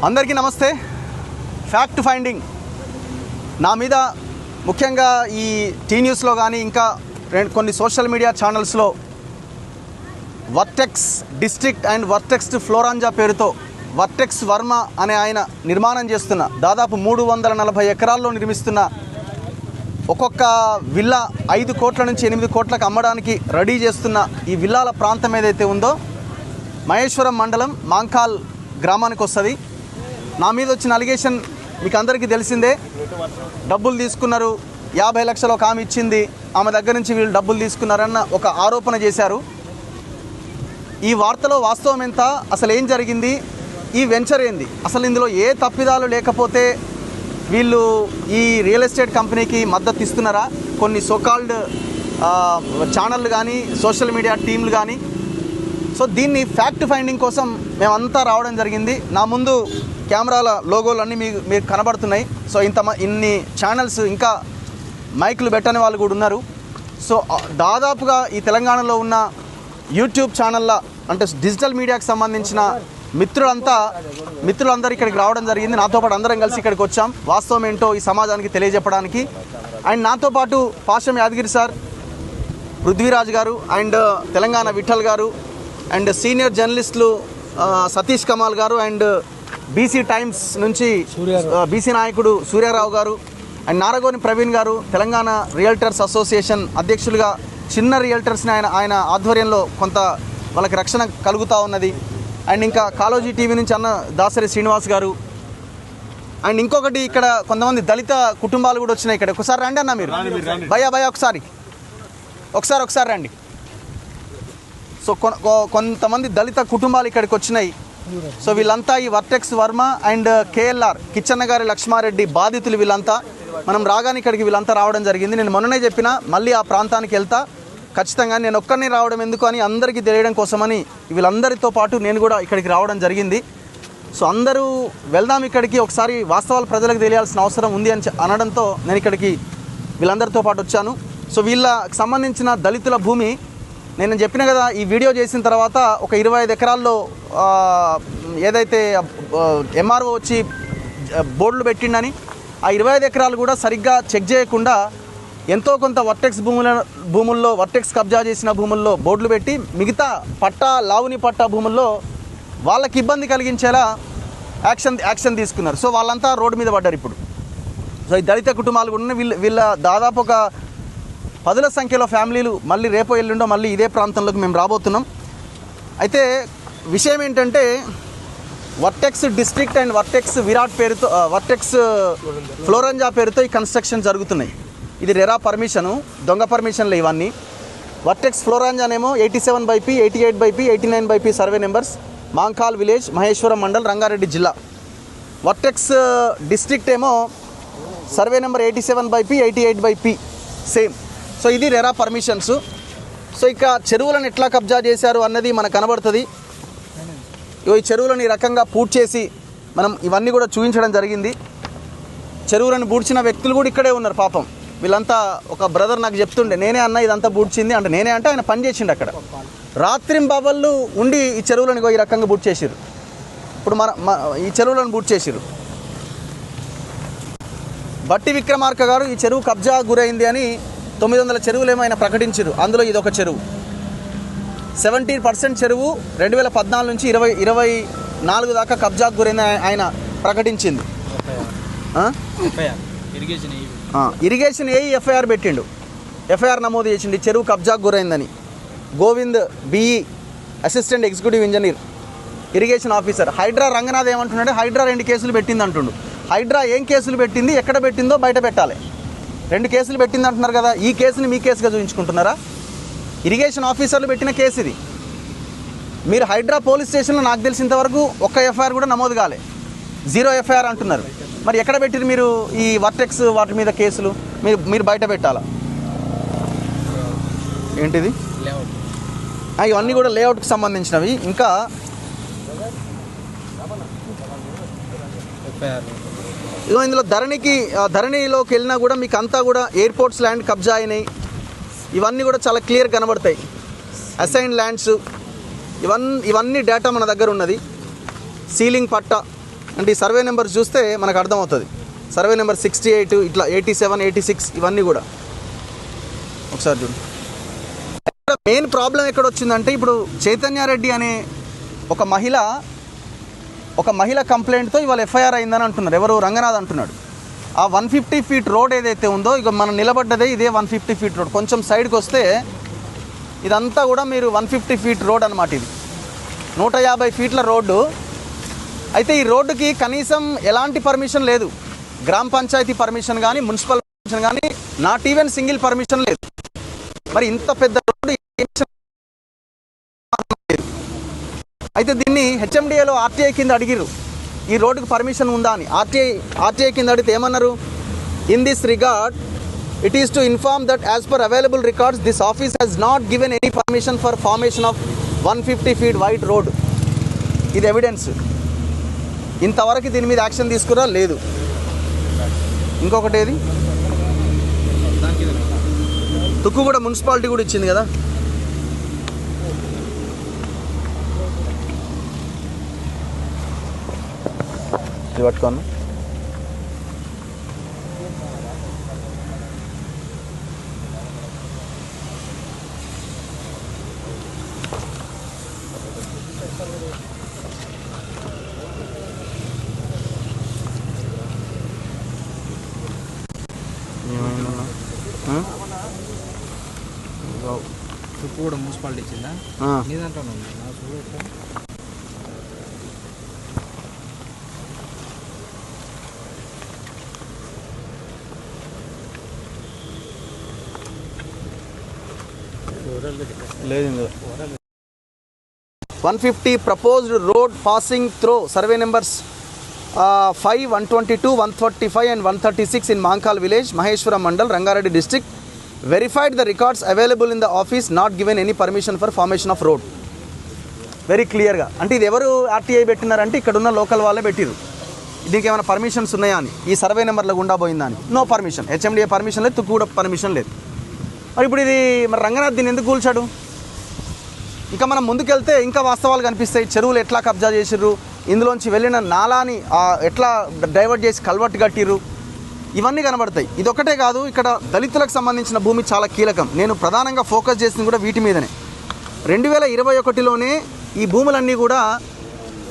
అందరికీ నమస్తే. Fact finding నా మీద ముఖ్యంగా ఈ టీ న్యూస్లో కానీ ఇంకా కొన్ని సోషల్ మీడియా ఛానల్స్లో వర్టెక్స్ డిస్ట్రిక్ట్ అండ్ వర్టెక్స్ ఫ్లోరాంజా పేరుతో వర్టెక్స్ వర్మ అనే ఆయన నిర్మాణం చేస్తున్న దాదాపు 340 ఎకరాల్లో నిర్మిస్తున్న ఒక్కొక్క విల్లా 5 కోట్ల నుంచి 8 కోట్లకు అమ్మడానికి రెడీ చేస్తున్న ఈ విల్లాల ప్రాంతం ఏదైతే ఉందో మహేశ్వరం మండలం మాంకాల్ గ్రామానికి వస్తుంది. నా మీద వచ్చిన అలిగేషన్ మీకు అందరికీ తెలిసిందే. డబ్బులు తీసుకున్నారు, 50 లక్షలు ఒక ఆమె ఇచ్చింది, ఆమె దగ్గర నుంచి వీళ్ళు డబ్బులు తీసుకున్నారన్న ఒక ఆరోపణ చేశారు. ఈ వార్తలో వాస్తవం ఎంత, అసలు ఏం జరిగింది, ఈ వెంచర్ ఏంది, అసలు ఇందులో ఏ తప్పిదాలు లేకపోతే వీళ్ళు ఈ రియల్ ఎస్టేట్ కంపెనీకి మద్దతు ఇస్తున్నారా, కొన్ని సోకాల్డ్ ఛానళ్ళు కానీ సోషల్ మీడియా టీంలు కానీ. సో దీన్ని ఫ్యాక్ట్ ఫైండింగ్ కోసం మేమంతా రావడం జరిగింది. నా ముందు కెమెరాల లోగోలు అన్నీ మీకు కనబడుతున్నాయి. సో ఇన్ని ఛానల్స్, ఇంకా మైకులు పెట్టని వాళ్ళు కూడా ఉన్నారు. సో దాదాపుగా ఈ తెలంగాణలో ఉన్న యూట్యూబ్ ఛానళ్ళ అంటే డిజిటల్ మీడియాకి సంబంధించిన మిత్రులందరూ ఇక్కడికి రావడం జరిగింది. నాతో పాటు అందరం కలిసి ఇక్కడికి వచ్చాం. వాస్తవం ఏంటో ఈ సమాజానికి తెలియజెప్పడానికి. అండ్ నాతో పాటు పాషం యాదగిరి సార్, పృథ్వీరాజ్ గారు, అండ్ తెలంగాణ విఠల్ గారు, అండ్ సీనియర్ జర్నలిస్టులు సతీష్ కమాల్ గారు, అండ్ బీసీ టైమ్స్ నుంచి బీసీ నాయకుడు సూర్యారావు గారు, అండ్ నారగోని ప్రవీణ్ గారు, తెలంగాణ రియల్టర్స్ అసోసియేషన్ అధ్యక్షులుగా చిన్న రియల్టర్స్ని ఆయన ఆధ్వర్యంలో కొంత వాళ్ళకి రక్షణ కలుగుతూ ఉన్నది. అండ్ ఇంకా కాలోజీ టీవీ నుంచి అన్న దాసరి శ్రీనివాస్ గారు, అండ్ ఇంకొకటి ఇక్కడ కొంతమంది దళిత కుటుంబాలు కూడా వచ్చినాయి. ఇక్కడ ఒకసారి రండి అన్న, మీరు భయ ఒకసారి రండి. సో కొంతమంది దళిత కుటుంబాలు ఇక్కడికి వచ్చినాయి. సో వీళ్ళంతా ఈ vertex Varma and KLR Kichanna గారి లక్ష్మారెడ్డి బాధితులు. వీళ్ళంతా మనం రాగానే ఇక్కడికి వీళ్ళంతా రావడం జరిగింది. నేను మొన్ననే చెప్పిన మళ్ళీ ఆ ప్రాంతానికి వెళ్తా ఖచ్చితంగా. నేను ఒక్కరిని రావడం ఎందుకు అని అందరికీ తెలియడం కోసమని వీళ్ళందరితో పాటు నేను కూడా ఇక్కడికి రావడం జరిగింది. సో అందరూ వెళ్దాం ఇక్కడికి, ఒకసారి వాస్తవాలు ప్రజలకు తెలియాల్సిన అవసరం ఉంది అని అనడంతో నేను ఇక్కడికి వీళ్ళందరితో పాటు వచ్చాను. సో వీళ్ళకి సంబంధించిన దళితుల భూమి నేను చెప్పిన కదా, ఈ వీడియో చేసిన తర్వాత ఒక 25 ఎకరాల్లో ఏదైతే ఎంఆర్ఓ వచ్చి బోర్డులు పెట్టిండని ఆ 25 ఎకరాలు కూడా సరిగ్గా చెక్ చేయకుండా ఎంతో కొంత వర్టెక్స్ భూముల్లో వర్టెక్స్ కబ్జా చేసిన భూముల్లో బోర్డులు పెట్టి మిగతా లావుని పట్టా భూముల్లో వాళ్ళకి ఇబ్బంది కలిగించేలా యాక్షన్ తీసుకున్నారు. సో వాళ్ళంతా రోడ్డు మీద పడ్డారు ఇప్పుడు. సో ఈ దళిత కుటుంబాలు కూడా వీళ్ళ దాదాపు ఒక 10ల సంఖ్యలో ఫ్యామిలీలు మళ్ళీ రేపో ఎల్లుండో మళ్ళీ ఇదే ప్రాంతంలోకి మేము రాబోతున్నాం. అయితే విషయం ఏంటంటే vertex district and vertex Virat పేరుతో వర్టెక్స్ ఫ్లోరంజా పేరుతో ఈ కన్స్ట్రక్షన్ జరుగుతున్నాయి. ఇది రెరా పర్మిషను, దొంగ పర్మిషన్లు ఇవన్నీ. వర్టెక్స్ ఫ్లోరంజానేమో 87/P, 88/P, 89/P survey numbers, Mankal village, Maheshwaram mandal, Rangareddy జిల్లా. వర్టెక్స్ డిస్ట్రిక్ట్ ఏమో survey number 87/P, 88/P same. So ఇది రెరా పర్మిషన్స్. సో ఇక చెరువులను ఎట్లా కబ్జా చేశారు అన్నది మనకు కనబడుతుంది. ఈ చెరువులను ఈ రకంగా పూడ్చి చేసి మనం ఇవన్నీ కూడా చూపించడం జరిగింది. చెరువులను పూడ్చిన వ్యక్తులు కూడా ఇక్కడే ఉన్నారు పాపం. వీళ్ళంతా ఒక బ్రదర్ నాకు చెప్తుండే, నేనే అన్న ఇదంతా పూడ్చింది అంటే, నేనే అంటే ఆయన పని చేసిండు అక్కడ. రాత్రింబవళ్ళు ఉండి ఈ చెరువులను ఈ రకంగా పూడ్చి చేసిర్రు. ఇప్పుడు ఈ చెరువులను పూడ్చి చేసిర్రు. బట్టి విక్రమార్క గారు ఈ చెరువు కబ్జా గురైంది అని 900 చెరువులు ఏమైనా ప్రకటించారు. అందులో ఇది ఒక చెరువు. 70% చెరువు 2014 నుంచి 2024 దాకా కబ్జాకు గురైంది ఆయన ప్రకటించింది. ఇరిగేషన్ ఏఈ ఎఫ్ఐఆర్ పెట్టిండు, ఎఫ్ఐఆర్ నమోదు చేసిండు ఈ చెరువు కబ్జాకు గురైందని. Govind BE assistant executive engineer irrigation officer. Hydraa Ranganath ఏమంటున్నాడు, హైడ్రా 2 కేసులు పెట్టింది అంటుండు. హైడ్రా ఏం కేసులు పెట్టింది, ఎక్కడ పెట్టిందో బయట పెట్టాలి. 2 కేసులు పెట్టింది అంటున్నారు కదా, ఈ కేసుని మీ కేసుగా చూపించుకుంటున్నారా? ఇరిగేషన్ ఆఫీసర్లు పెట్టిన కేసు ఇది. మీరు హైడ్రా పోలీస్ స్టేషన్లో నాకు తెలిసినంతవరకు ఒక్క ఎఫ్ఐఆర్ కూడా నమోదు కాలే, 0 ఎఫ్ఐఆర్ అంటున్నారు. మరి ఎక్కడ పెట్టిరు మీరు ఈ వర్టెక్స్ వాటి మీద కేసులు? మీరు బయట పెట్టాలా? ఏంటిది? ఇవన్నీ కూడా లేఅవుట్కి సంబంధించినవి. ఇంకా ఇందులో ధరణిలోకి వెళ్ళినా కూడా మీకు అంతా కూడా ఎయిర్పోర్ట్స్ ల్యాండ్ కబ్జా అయినాయి. ఇవన్నీ కూడా చాలా క్లియర్ కనబడతాయి. అసైన్ ల్యాండ్స్ ఇవన్నీ డేటా మన దగ్గర ఉన్నది. సీలింగ్ పట్టా అంటే ఈ సర్వే నెంబర్ చూస్తే మనకు అర్థమవుతుంది. సర్వే నెంబర్ 68 ఇట్లా 87, 86 ఇవన్నీ కూడా ఒకసారి చూడండి. మెయిన్ ప్రాబ్లం ఎక్కడ వచ్చిందంటే ఇప్పుడు చైతన్యారెడ్డి అనే ఒక మహిళ కంప్లైంట్తో ఇవాళ ఎఫ్ఐఆర్ అయిందని అంటున్నారు. ఎవరు? రంగనాథ్ అంటున్నాడు. ఆ 150 ఫీట్ రోడ్ ఏదైతే ఉందో ఇక మనం నిలబడ్డదే ఇదే 150 ఫీట్ రోడ్. కొంచెం సైడ్కి వస్తే ఇదంతా కూడా మీరు 150 ఫీట్ రోడ్ అనమాట. ఇది 150 ఫీట్ల రోడ్డు. అయితే ఈ రోడ్డుకి కనీసం ఎలాంటి పర్మిషన్ లేదు. గ్రామ పంచాయతీ పర్మిషన్ కానీ, మున్సిపల్ పర్మిషన్ కానీ, నాట్ ఈవెన్ సింగిల్ పర్మిషన్ లేదు. మరి ఇంత పెద్ద రోడ్డు అయితే దీన్ని హెచ్ఎండిఏలో ఆర్టీఐ కింద అడిగిరు ఈ రోడ్డుకి పర్మిషన్ ఉందా అని. ఆర్టీఐ కింద అడిగితే ఏమన్నారు? In this regard it is to inform that as per available records this office has not given any permission for formation of 150 feet wide road. ఇది ఎవిడెన్స్. ఇంతవరకు దీని మీద యాక్షన్ తీసుకురా లేదు. ఇంకొకటి ఏది, తుక్కుగూడ మున్సిపాలిటీ కూడా ఇచ్చింది కదా. ఇది పట్టుకోను. తుక్కుగూడ మున్సిపాలిటీ ఇచ్చిందా? నీ దాంట్లో లేదు. 150 proposed road passing throw survey numbers 5, 122, 135 and 136 in Mahankal village, Maheshwaram Mandal, Rangareddy district. Verified the records available in the office, not given any permission for formation of road. Very క్లియర్గా. అంటే ఇది ఎవరు RTI పెట్టినారంటే ఇక్కడ ఉన్న local వాళ్ళే పెట్టిరు. దీనికి ఏమైనా పర్మిషన్స్ ఉన్నాయా అని, ఈ సర్వే నెంబర్లో గుండా పోయిందా అని. No permission. హెచ్ఎండిఏ పర్మిషన్ లేదు, తుక్కు కూడా పర్మిషన్ లేదు. మరి ఇప్పుడు ఇది మరి రంగనాథ్ దీన్ని ఎందుకు కూల్చాడు? ఇంకా మనం ముందుకెళ్తే ఇంకా వాస్తవాలు కనిపిస్తాయి. చెరువులు ఎట్లా కబ్జా చేసిర్రు, ఇందులోంచి వెళ్ళిన నాలాని ఎట్లా డైవర్ట్ చేసి కల్వర్ట్ కట్టిర్రు, ఇవన్నీ కనబడతాయి. ఇదొక్కటే కాదు, ఇక్కడ దళితులకు సంబంధించిన భూమి చాలా కీలకం. నేను ప్రధానంగా ఫోకస్ చేసింది కూడా వీటి మీదనే. 2021లోనే ఈ భూములన్నీ కూడా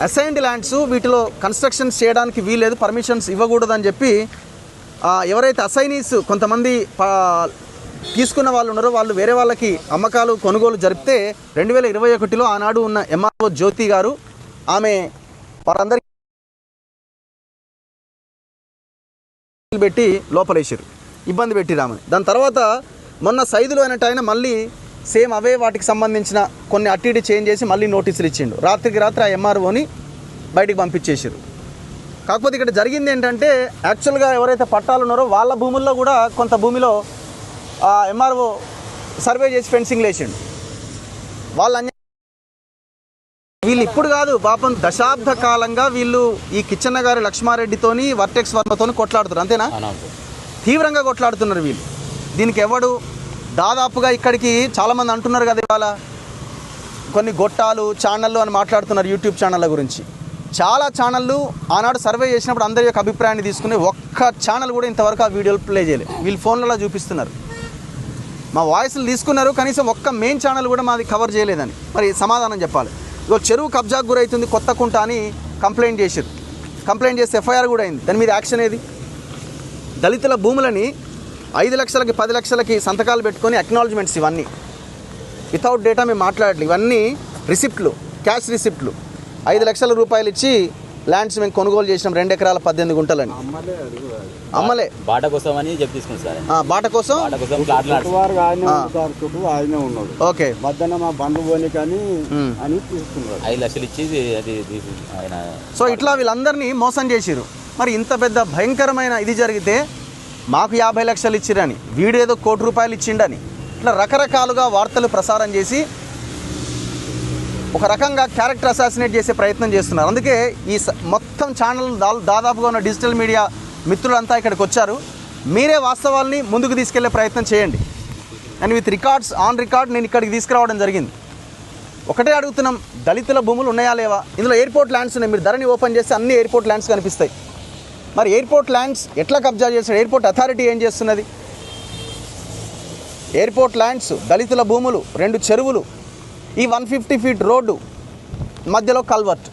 అసైన్డ్ ల్యాండ్స్, వీటిలో కన్స్ట్రక్షన్స్ చేయడానికి వీల్లేదు, పర్మిషన్స్ ఇవ్వకూడదని చెప్పి ఎవరైతే అసైనీస్ కొంతమంది తీసుకున్న వాళ్ళు ఉన్నారో వాళ్ళు వేరే వాళ్ళకి అమ్మకాలు కొనుగోలు జరిపితే 2021లో ఆనాడు ఉన్న ఎంఆర్ఓ జ్యోతి గారు ఆమె వారందరికీ పెట్టి లోపలేసారు, ఇబ్బంది పెట్టిరామని. దాని తర్వాత మొన్న సైదులు అయినట్టు ఆయన మళ్ళీ సేమ్ అవే వాటికి సంబంధించిన కొన్ని అట్టిడి చేంజ్ చేసి మళ్ళీ నోటీసులు ఇచ్చిండు. రాత్రికి రాత్రి ఆ ఎంఆర్ఓని బయటికి పంపించేసారు. కాకపోతే ఇక్కడ జరిగింది ఏంటంటే యాక్చువల్గా ఎవరైతే పట్టాలు ఉన్నారో వాళ్ళ భూముల్లో కూడా కొంత భూమిలో ఎంఆర్ఓ సర్వే చేసి ఫెన్సింగ్ వేసిండు. వీళ్ళు ఇప్పుడు కాదు పాపం, దశాబ్ద కాలంగా వీళ్ళు ఈ కిచ్చన్న గారి లక్ష్మారెడ్డితోని వర్టెక్స్ వర్మతోని కొట్లాడుతున్నారు. అంతేనా? తీవ్రంగా కొట్లాడుతున్నారు వీళ్ళు. దీనికి ఎవడు దాదాపుగా ఇక్కడికి చాలామంది అంటున్నారు కదా, ఇవాళ కొన్ని గొట్టాలు ఛానళ్ళు అని మాట్లాడుతున్నారు యూట్యూబ్ ఛానళ్ళ గురించి. చాలా ఛానళ్ళు ఆనాడు సర్వే చేసినప్పుడు అందరి యొక్క అభిప్రాయాన్ని తీసుకుని ఒక్క ఛానల్ కూడా ఇంతవరకు ఆ వీడియోలు ప్లే చేయలేదు. వీళ్ళు ఫోన్లలో చూపిస్తున్నారు, మా వాయిస్లు తీసుకున్నారు, కనీసం ఒక్క మెయిన్ ఛానల్ కూడా మాది కవర్ చేయలేదని. మరి సమాధానం చెప్పాలి. ఇగో చెరువు కబ్జాకు గురవుతుంది కొత్త కుంట అని కంప్లైంట్ చేశారు. కంప్లైంట్ చేస్తే ఎఫ్ఐఆర్ కూడా అయింది. దాని మీద యాక్షన్ ఏది? దళితుల భూములని 5 లక్షలకి 10 లక్షలకి సంతకాలు పెట్టుకొని అక్నాలజ్మెంట్స్, ఇవన్నీ వితౌట్ డేటా మేము మాట్లాడలేదు. ఇవన్నీ రిసిప్ట్లు, క్యాష్ రిసిప్ట్లు. 5 లక్షల రూపాయలు ఇచ్చి ల్యాండ్స్ మేము కొనుగోలు చేసినాం 2 ఎకరాల 18 గుంటలని. అమ్మలే బాట కోసం అని చెప్పి తీసుకున్నాం సార్. బాట కోసం ఓకే మా బండ్లు పోనీ కానీ అని తీసుకున్నారు. 5 లక్షలు ఇచ్చి ఆయన. సో ఇట్లా వీళ్ళందరినీ మోసం చేసిరు. మరి ఇంత పెద్ద భయంకరమైన ఇది జరిగితే మాకు 50 లక్షలు ఇచ్చిరని, వీడేదో ₹1 కోటి ఇచ్చిండని, ఇట్లా రకరకాలుగా వార్తలు ప్రసారం చేసి ఒక రకంగా క్యారెక్టర్ అసాసినేట్ చేసే ప్రయత్నం చేస్తున్నారు. అందుకే ఈ మొత్తం ఛానల్ దాదాపుగా ఉన్న డిజిటల్ మీడియా మిత్రులంతా ఇక్కడికి వచ్చారు. మీరే వాస్తవాల్ని ముందుకు తీసుకెళ్లే ప్రయత్నం చేయండి. And with records on record నేను ఇక్కడికి తీసుకురావడం జరిగింది. ఒకటే అడుగుతున్నాం, దళితుల భూములు ఉన్నాయా లేవా? ఇందులో ఎయిర్పోర్ట్ ల్యాండ్స్ ఉన్నాయి. మీరు ధరణి ఓపెన్ చేస్తే అన్ని ఎయిర్పోర్ట్ ల్యాండ్స్ కనిపిస్తాయి. మరి ఎయిర్పోర్ట్ ల్యాండ్స్ ఎట్లా కబ్జా చేస్తాడు? ఎయిర్పోర్ట్ అథారిటీ ఏం చేస్తున్నది? ఎయిర్పోర్ట్ ల్యాండ్స్, దళితుల భూములు, 2 చెరువులు, ఈ 150 ఫీట్ రోడ్డు మధ్యలో కల్వర్ట్.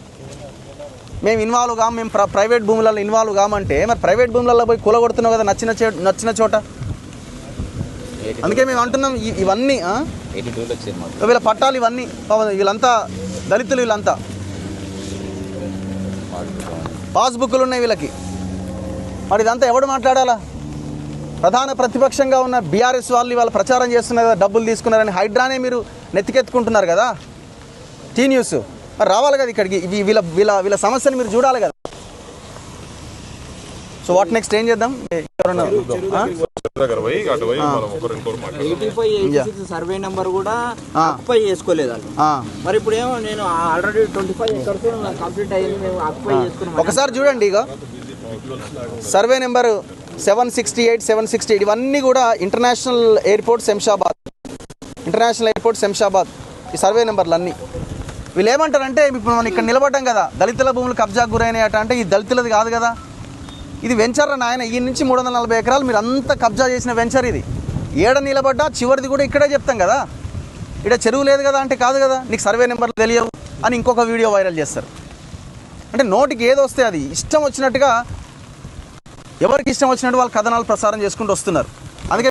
మేము ఇన్వాల్వ్ కాము, మేము ప్రైవేట్ భూములలో ఇన్వాల్వ్ కామంటే మరి ప్రైవేట్ భూములలో పోయి కూలగొడుతున్నావు కదా నచ్చిన చోట. అందుకే మేము అంటున్నాం ఇవన్నీ వీళ్ళ పట్టాలు ఇవన్నీ, వీళ్ళంతా దళితులు, వీళ్ళంతా పాస్బుక్లు ఉన్నాయి వీళ్ళకి. మరి ఇదంతా ఎవడు మాట్లాడాలా? ప్రధాన ప్రతిపక్షంగా ఉన్న బీఆర్ఎస్ వాళ్ళు ఇవాళ ప్రచారం చేస్తున్నారు కదా, డబ్బులు తీసుకున్నారని. హైడ్రానే మీరు నెత్తికెత్తుకుంటున్నారు కదా, టీ న్యూస్. మరి రావాలి కదా ఇక్కడికి, వీళ్ళ వీళ్ళ వీళ్ళ సమస్యని మీరు చూడాలి కదా. సో వాట్ నెక్స్ట్ ఏం చేద్దాం? సర్వే నెంబర్ కూడా ఆక్యుపై చేసుకోలేదు వాళ్ళు. మరి ఇప్పుడు ఏమో నేను ఆల్రెడీ 25 ఎకర్స్ కంప్లీట్ అయ్యింది, మేము ఆక్యుపై చేసుకున్నాం. ఒకసారి చూడండి, ఇక సర్వే నెంబర్ 768, 768 ఇవన్నీ కూడా international airport Shamshabad, international airport Shamshabad. ఈ సర్వే నెంబర్లు అన్నీ వీళ్ళు ఏమంటారంటే, ఇప్పుడు మనం ఇక్కడ నిలబడ్డాం కదా, దళితుల భూములు కబ్జాకు గురైనాయట. అంటే ఇది దళితులది కాదు కదా, ఇది వెంచర్ నాయన. ఈ నుంచి 340 ఎకరాలు మీరు అంతా కబ్జా చేసిన వెంచర్ ఇది. ఏడ నిలబడ్డా చివరిది కూడా ఇక్కడే చెప్తాం కదా. ఇక్కడ చెరువు లేదు కదా అంటే కాదు కదా, నీకు సర్వే నెంబర్లు తెలియవు అని ఇంకొక వీడియో వైరల్ చేస్తారు. అంటే నోటికి ఏదో వస్తే అది ఇష్టం వచ్చినట్టుగా, ఎవరికి ఇష్టం వచ్చినట్టు వాళ్ళు కథనాలు ప్రసారం చేసుకుంటూ వస్తున్నారు.